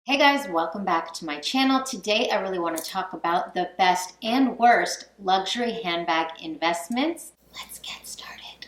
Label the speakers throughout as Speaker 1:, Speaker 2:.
Speaker 1: Hey guys, welcome back to my channel. Today I really want to talk about the best and worst luxury handbag investments. Let's get started.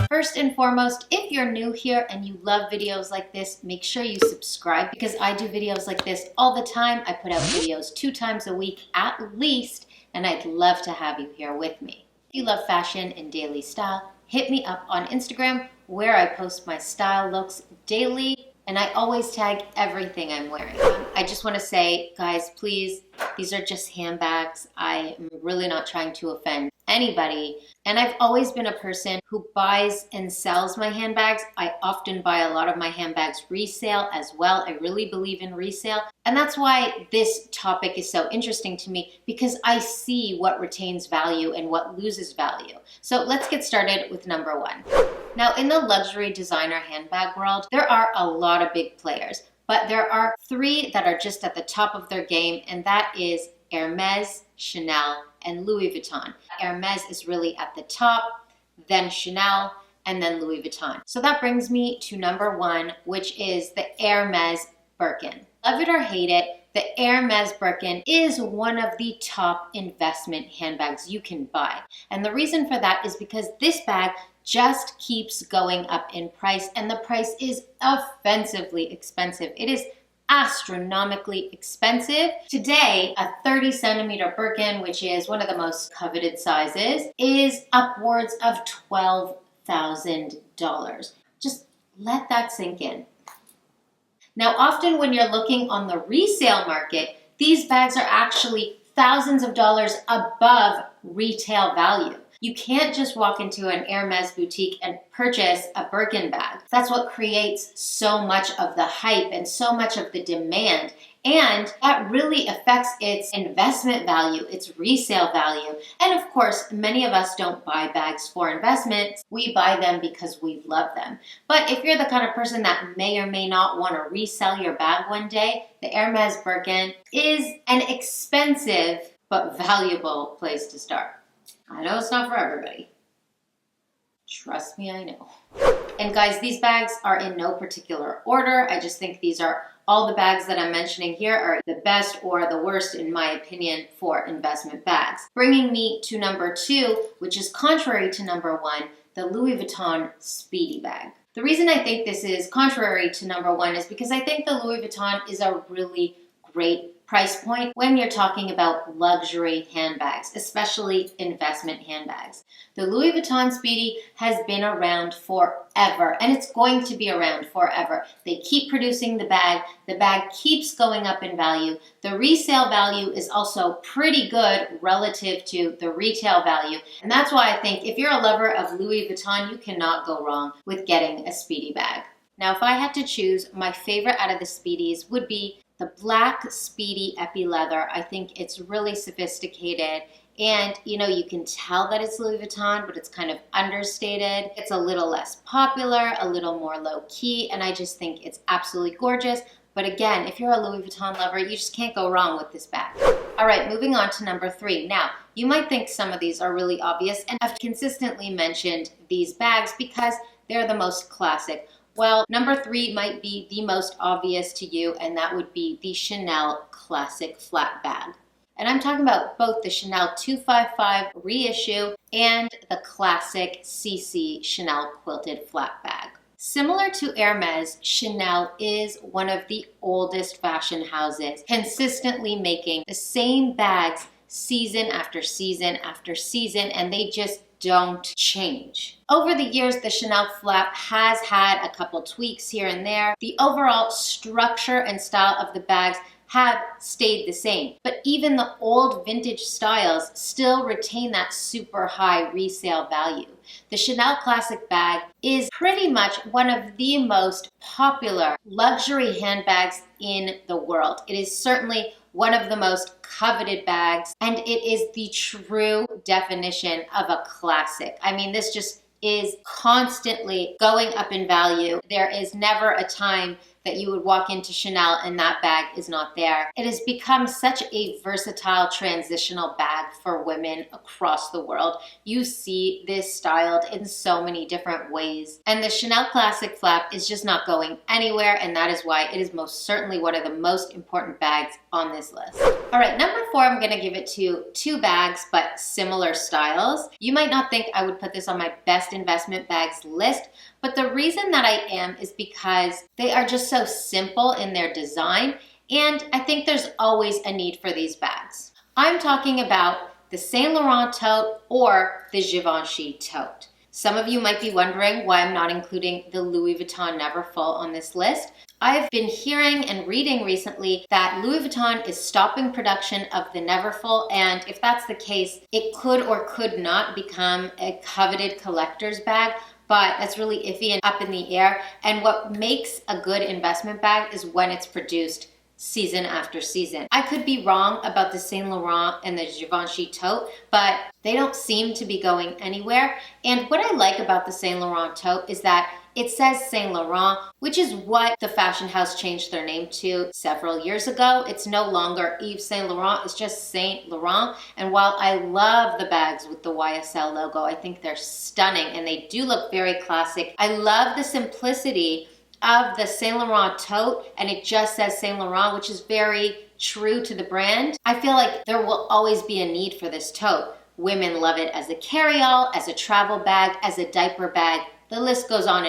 Speaker 1: First and foremost, if you're new here and you love videos like this, make sure you subscribe because I do videos like this all the time. I put out videos 2 times a week at least, and I'd love to have you here with me. If you love fashion and daily style, hit me up on Instagram where I post my style looks daily, and I always tag everything I'm wearing. I just want to say, guys, please, these are just handbags. I am really not trying to offend anybody. And I've always been a person who buys and sells my handbags. I often buy a lot of my handbags resale as well. I really believe in resale. And that's why this topic is so interesting to me, because I see what retains value and what loses value. So let's get started with number 1. Now, in the luxury designer handbag world, there are a lot of big players, but there are 3 that are just at the top of their game, and that is Hermes, Chanel, and Louis Vuitton. Hermes is really at the top, then Chanel, and then Louis Vuitton. So that brings me to number 1, which is the Hermes Birkin. Love it or hate it, the Hermes Birkin is one of the top investment handbags you can buy. And the reason for that is because this bag just keeps going up in price, and the price is offensively expensive. It is astronomically expensive. Today, a 30 centimeter Birkin, which is one of the most coveted sizes, is upwards of $12,000. Just let that sink in. Now, often when you're looking on the resale market, these bags are actually thousands of dollars above retail value. You can't just walk into an Hermes boutique and purchase a Birkin bag. That's what creates so much of the hype and so much of the demand. And that really affects its investment value, its resale value. And of course, many of us don't buy bags for investment. We buy them because we love them. But if you're the kind of person that may or may not want to resell your bag one day, the Hermes Birkin is an expensive but valuable place to start. I know it's not for everybody. Trust me, I know. And guys, these bags are in no particular order. I just think these are all the bags that I'm mentioning here are the best or the worst, in my opinion, for investment bags. Bringing me to number 2, which is contrary to number 1, the Louis Vuitton Speedy bag. The reason I think this is contrary to number 1 is because I think the Louis Vuitton is a really great price point when you're talking about luxury handbags, especially investment handbags. The Louis Vuitton Speedy has been around forever, and it's going to be around forever. They keep producing the bag keeps going up in value. The resale value is also pretty good relative to the retail value, and that's why I think if you're a lover of Louis Vuitton, you cannot go wrong with getting a Speedy bag. Now, if I had to choose, my favorite out of the Speedies would be the black Speedy Epi Leather. I think it's really sophisticated, and you can tell that it's Louis Vuitton, but it's kind of understated. It's a little less popular, a little more low-key, and I just think it's absolutely gorgeous. But again, if you're a Louis Vuitton lover, you just can't go wrong with this bag. All right, moving on to number 3. Now, you might think some of these are really obvious, and I've consistently mentioned these bags because they're the most classic. Well, number 3 might be the most obvious to you, and that would be the Chanel Classic Flat Bag. And I'm talking about both the Chanel 255 reissue and the classic CC Chanel Quilted Flat Bag. Similar to Hermes, Chanel is one of the oldest fashion houses, consistently making the same bags season after season after season, and they just don't change. Over the years, the Chanel flap has had a couple tweaks here and there. The overall structure and style of the bags have stayed the same, but even the old vintage styles still retain that super high resale value. The Chanel Classic bag is pretty much one of the most popular luxury handbags in the world. It is certainly one of the most coveted bags, and it is the true definition of a classic. I mean, this just is constantly going up in value. There is never a time that you would walk into Chanel and that bag is not there. It has become such a versatile transitional bag for women across the world. You see this styled in so many different ways. And the Chanel Classic Flap is just not going anywhere, and that is why it is most certainly one of the most important bags on this list. All right, number 4, I'm gonna give it to 2 bags, but similar styles. You might not think I would put this on my best investment bags list, but the reason that I am is because they are just so simple in their design, and I think there's always a need for these bags. I'm talking about the Saint Laurent tote or the Givenchy tote. Some of you might be wondering why I'm not including the Louis Vuitton Neverfull on this list. I've been hearing and reading recently that Louis Vuitton is stopping production of the Neverfull, and if that's the case, it could or could not become a coveted collector's bag, but that's really iffy and up in the air. And what makes a good investment bag is when it's produced season after season. I could be wrong about the Saint Laurent and the Givenchy tote, but they don't seem to be going anywhere. And what I like about the Saint Laurent tote is that it says Saint Laurent, which is what the fashion house changed their name to several years ago. It's no longer Yves Saint Laurent, it's just Saint Laurent. And while I love the bags with the YSL logo, I think they're stunning and they do look very classic. I love the simplicity of the Saint Laurent tote, and it just says Saint Laurent, which is very true to the brand. I feel like there will always be a need for this tote. Women love it as a carry-all, as a travel bag, as a diaper bag. The list goes on.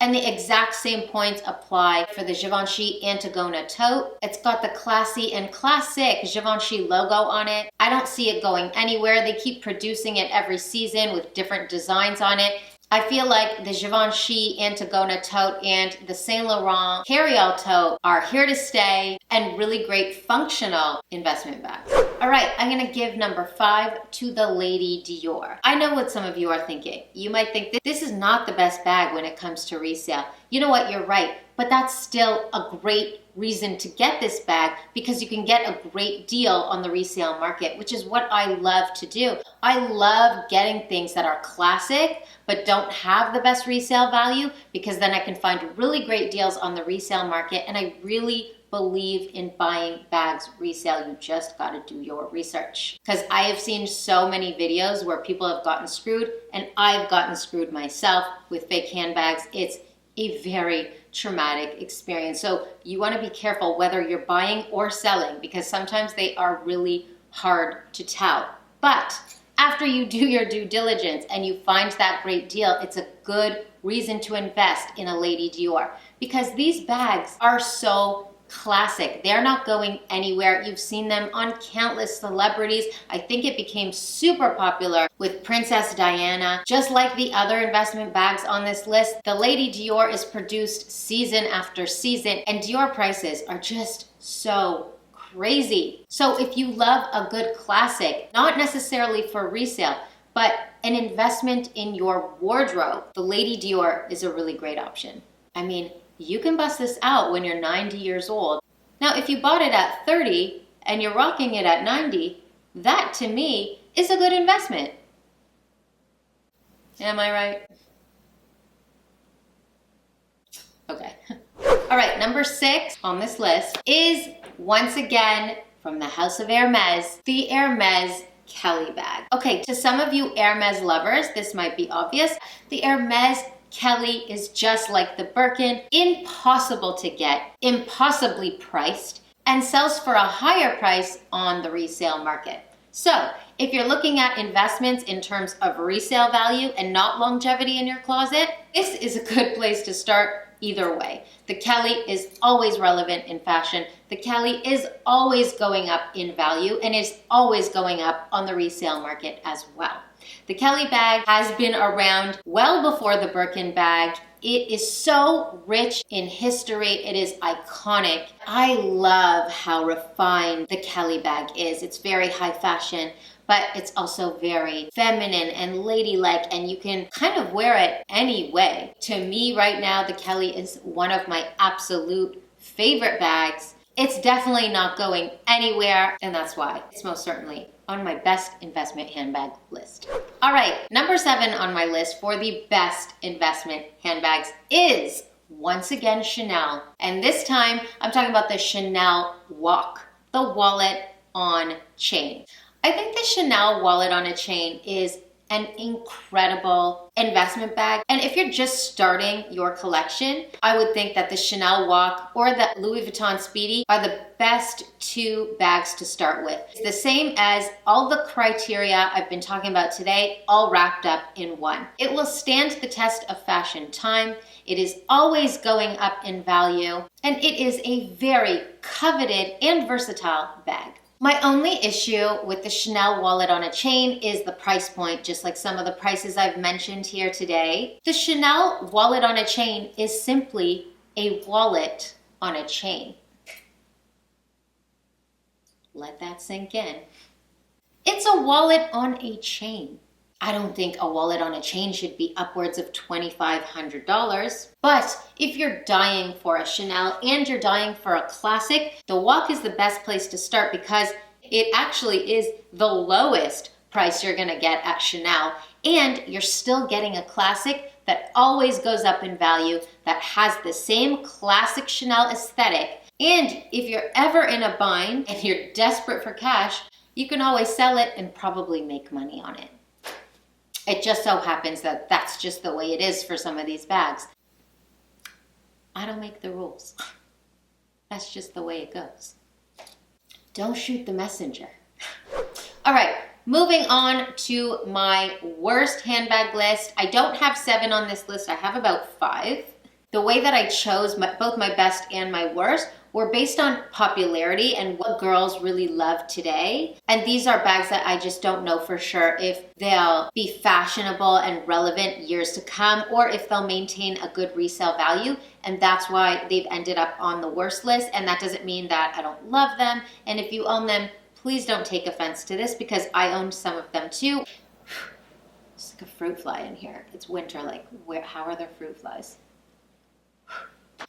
Speaker 1: And the exact same points apply for the Givenchy Antigona tote. It's got the classy and classic Givenchy logo on it. I don't see it going anywhere. They keep producing it every season with different designs on it. I feel like the Givenchy Antigona tote and the Saint Laurent carry-all tote are here to stay and really great functional investment bags. All right, I'm gonna give number 5 to the Lady Dior. I know what some of you are thinking. You might think that this is not the best bag when it comes to resale. You know what, you're right, but that's still a great reason to get this bag because you can get a great deal on the resale market, which is what I love to do. I love getting things that are classic but don't have the best resale value because then I can find really great deals on the resale market, and I really believe in buying bags resale. You just gotta do your research. Because I have seen so many videos where people have gotten screwed, and I've gotten screwed myself with fake handbags. It's a very traumatic experience. So you wanna be careful whether you're buying or selling because sometimes they are really hard to tell. But after you do your due diligence and you find that great deal, it's a good reason to invest in a Lady Dior because these bags are so classic. They're not going anywhere. You've seen them on countless celebrities. I think it became super popular with Princess Diana. Just like the other investment bags on this list, the Lady Dior is produced season after season, and Dior prices are just so crazy. So if you love a good classic, not necessarily for resale, but an investment in your wardrobe, the Lady Dior is a really great option. I mean, you can bust this out when you're 90 years old. Now, if you bought it at 30 and you're rocking it at 90, that to me is a good investment. Am I right? Okay. All right, number 6 on this list is once again from the House of Hermes, the Hermes Kelly bag. Okay, to some of you Hermes lovers, this might be obvious. The Hermes Kelly is just like the Birkin, impossible to get, impossibly priced, and sells for a higher price on the resale market. So if you're looking at investments in terms of resale value and not longevity in your closet, this is a good place to start either way. The Kelly is always relevant in fashion. The Kelly is always going up in value and is always going up on the resale market as well. The Kelly bag has been around well before the Birkin bag. It is so rich in history. It is iconic. I love how refined the Kelly bag is. It's very high fashion, but it's also very feminine and ladylike, and you can kind of wear it any way. To me right now, the Kelly is one of my absolute favorite bags. It's definitely not going anywhere, and that's why it's most certainly on my best investment handbag list. All right, number 7 on my list for the best investment handbags is once again, Chanel. And this time, I'm talking about the Chanel Walk, the wallet on chain. I think the Chanel wallet on a chain is an incredible investment bag. And if you're just starting your collection, I would think that the Chanel Walk or the Louis Vuitton Speedy are the best two bags to start with. It's the same as all the criteria I've been talking about today, all wrapped up in one. It will stand the test of fashion time. It is always going up in value, and it is a very coveted and versatile bag. My only issue with the Chanel wallet on a chain is the price point, just like some of the prices I've mentioned here today. The Chanel wallet on a chain is simply a wallet on a chain. Let that sink in. It's a wallet on a chain. I don't think a wallet on a chain should be upwards of $2,500. But if you're dying for a Chanel and you're dying for a classic, the Walk is the best place to start because it actually is the lowest price you're gonna get at Chanel. And you're still getting a classic that always goes up in value, that has the same classic Chanel aesthetic. And if you're ever in a bind and you're desperate for cash, you can always sell it and probably make money on it. It just so happens that that's just the way it is for some of these bags. I don't make the rules. That's just the way it goes. Don't shoot the messenger. All right, moving on to my worst handbag list. I don't have 7 on this list. I have about 5. The way that I chose both my best and my worst were based on popularity and what girls really love today. And these are bags that I just don't know for sure if they'll be fashionable and relevant years to come, or if they'll maintain a good resale value. And that's why they've ended up on the worst list. And that doesn't mean that I don't love them. And if you own them, please don't take offense to this because I owned some of them too. It's like a fruit fly in here. It's winter, like how are there fruit flies?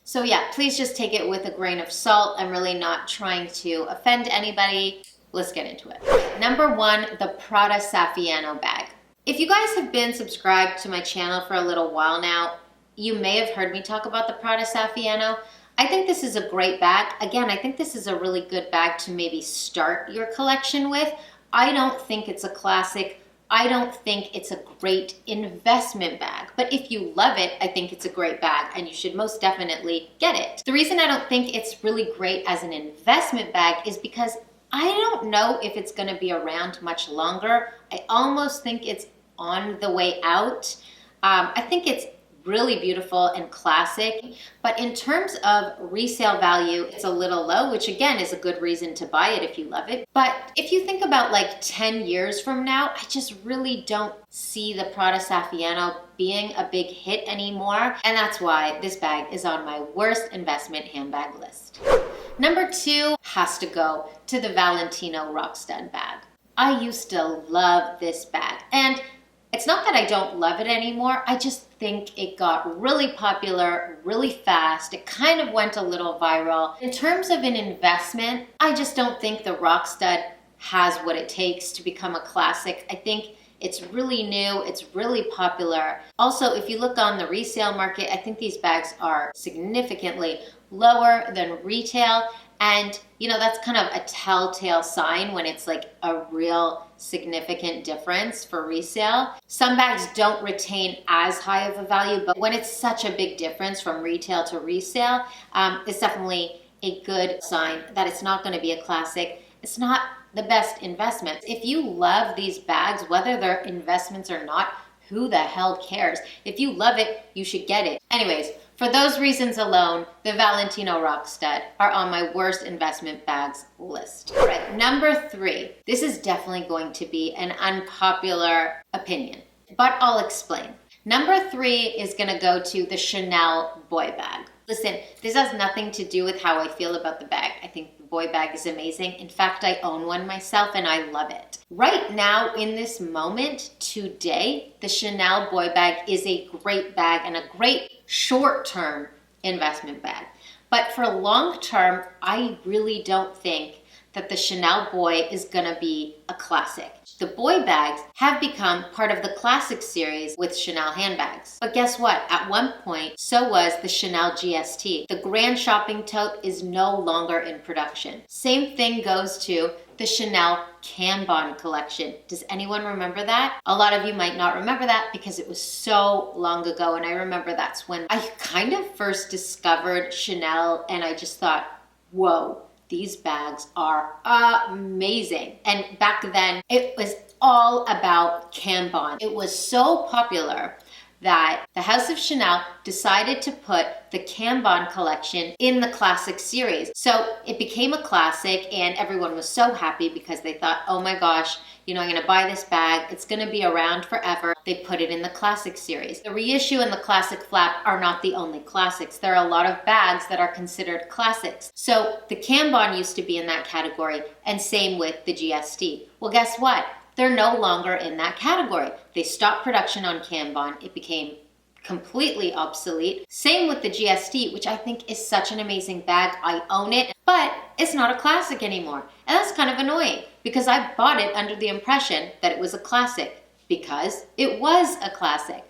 Speaker 1: So yeah, please just take it with a grain of salt. I'm really not trying to offend anybody. Let's get into it. Number 1, the Prada Saffiano bag. If you guys have been subscribed to my channel for a little while now, you may have heard me talk about the Prada Saffiano. I think this is a great bag. Again, I think this is a really good bag to maybe start your collection with. I don't think it's a classic. I don't think it's a great investment bag, but if you love it, I think it's a great bag and you should most definitely get it. The reason I don't think it's really great as an investment bag is because I don't know if it's gonna be around much longer. I almost think it's on the way out. I think it's really beautiful and classic, but in terms of resale value, it's a little low, which again is a good reason to buy it if you love it. But if you think about like 10 years from now, I just really don't see the Prada Saffiano being a big hit anymore, and that's why this bag is on my worst investment handbag list. Number 2 has to go to the Valentino Roxton bag. I used to love this bag, and it's not that I don't love it anymore, I just think it got really popular really fast. It kind of went a little viral. In terms of an investment, I just don't think the Roxton has what it takes to become a classic. I think it's really new, it's really popular. Also, if you look on the resale market, I think these bags are significantly lower than retail. And you know, that's kind of a telltale sign when it's like a real significant difference for resale. Some bags don't retain as high of a value, but when it's such a big difference from retail to resale, it's definitely a good sign that it's not gonna be a classic. It's not the best investment. If you love these bags, whether they're investments or not, who the hell cares? If you love it, you should get it. Anyways, for those reasons alone, the Valentino Roxton are on my worst investment bags list. All right, number 3. This is definitely going to be an unpopular opinion, but I'll explain. Number 3 is gonna go to the Chanel boy bag. Listen, this has nothing to do with how I feel about the bag. I think the boy bag is amazing. In fact, I own one myself and I love it. Right now, in this moment, today, the Chanel boy bag is a great bag and a great short-term investment bag. But for long-term, I really don't think that the Chanel boy is gonna be a classic. The boy bags have become part of the classic series with Chanel handbags. But guess what? At one point, so was the Chanel GST. The grand shopping tote is no longer in production. Same thing goes to the Chanel Kanban collection. Does anyone remember that? A lot of you might not remember that because it was so long ago, and I remember that's when I kind of first discovered Chanel, and I just thought, whoa, these bags are amazing. And back then, it was all about Kanban. It was so popular that the House of Chanel decided to put the Kanban collection in the classic series. So it became a classic, and everyone was so happy because they thought, oh my gosh, I'm gonna buy this bag, it's gonna be around forever. They put it in the classic series. The reissue and the classic flap are not the only classics. There are a lot of bags that are considered classics. So the Kanban used to be in that category, and same with the GST. Well, guess what? They're no longer in that category. They stopped production on Kanban. It became completely obsolete. Same with the GST, which I think is such an amazing bag. I own it, but it's not a classic anymore. And that's kind of annoying because I bought it under the impression that it was a classic because it was a classic.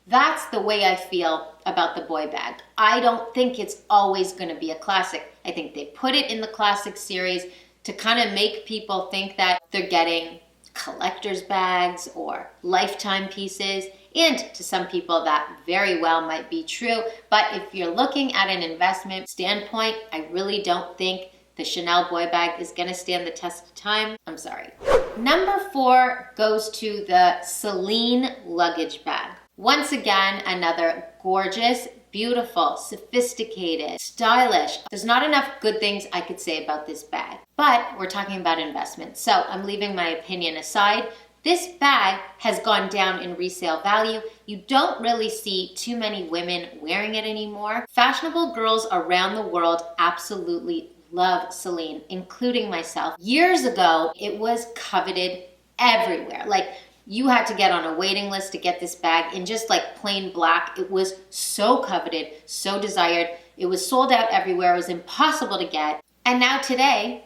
Speaker 1: That's the way I feel about the boy bag. I don't think it's always going to be a classic. I think they put it in the classic series to kind of make people think that they're getting collector's bags or lifetime pieces, and to some people that very well might be true. But if you're looking at an investment standpoint, I really don't think the Chanel boy bag is gonna stand the test of time. I'm sorry. Number 4 goes to the Celine luggage bag. Once again, another gorgeous, beautiful, sophisticated, stylish. There's not enough good things I could say about this bag, but we're talking about investment, so I'm leaving my opinion aside. This bag has gone down in resale value. You don't really see too many women wearing it anymore. Fashionable girls around the world absolutely love Celine, including myself. Years ago, it was coveted everywhere. Like, you had to get on a waiting list to get this bag in just like plain black. It was so coveted, so desired. It was sold out everywhere. It was impossible to get. And now today,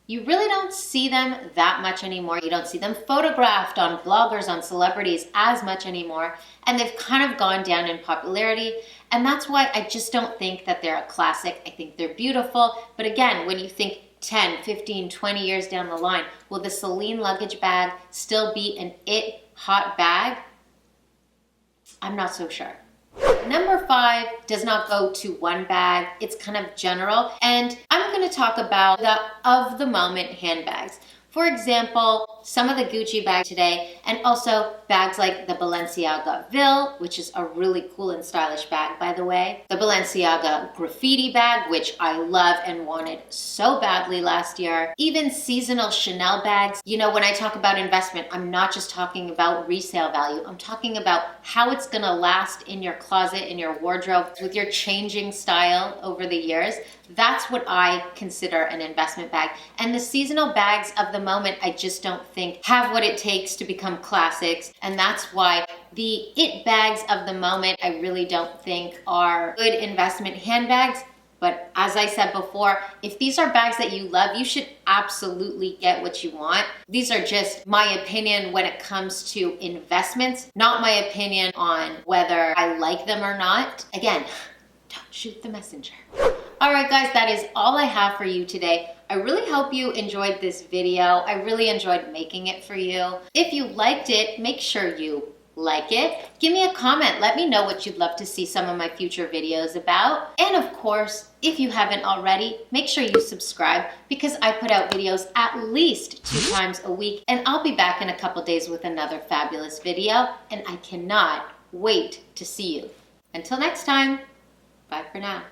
Speaker 1: you really don't see them that much anymore. You don't see them photographed on bloggers, on celebrities as much anymore. And they've kind of gone down in popularity. And that's why I just don't think that they're a classic. I think they're beautiful. But again, when you think 10, 15, 20 years down the line, will the Celine luggage bag still be an it hot bag? I'm not so sure. Number 5 does not go to one bag. It's kind of general. And I'm going to talk about the of the moment handbags. For example, some of the Gucci bags today, and also bags like the Balenciaga Ville, which is a really cool and stylish bag, by the way. The Balenciaga Graffiti bag, which I love and wanted so badly last year. Even seasonal Chanel bags. When I talk about investment, I'm not just talking about resale value. I'm talking about how it's gonna last in your closet, in your wardrobe, with your changing style over the years. That's what I consider an investment bag. And the seasonal bags of the moment, I just don't think have what it takes to become classics. And that's why the it bags of the moment, I really don't think are good investment handbags. But as I said before, if these are bags that you love, you should absolutely get what you want. These are just my opinion when it comes to investments, not my opinion on whether I like them or not. Again, don't shoot the messenger. All right, guys, that is all I have for you today. I really hope you enjoyed this video. I really enjoyed making it for you. If you liked it, make sure you like it. Give me a comment. Let me know what you'd love to see some of my future videos about. And of course, if you haven't already, make sure you subscribe because I put out videos at least 2 times a week, and I'll be back in a couple days with another fabulous video, and I cannot wait to see you. Until next time, bye for now.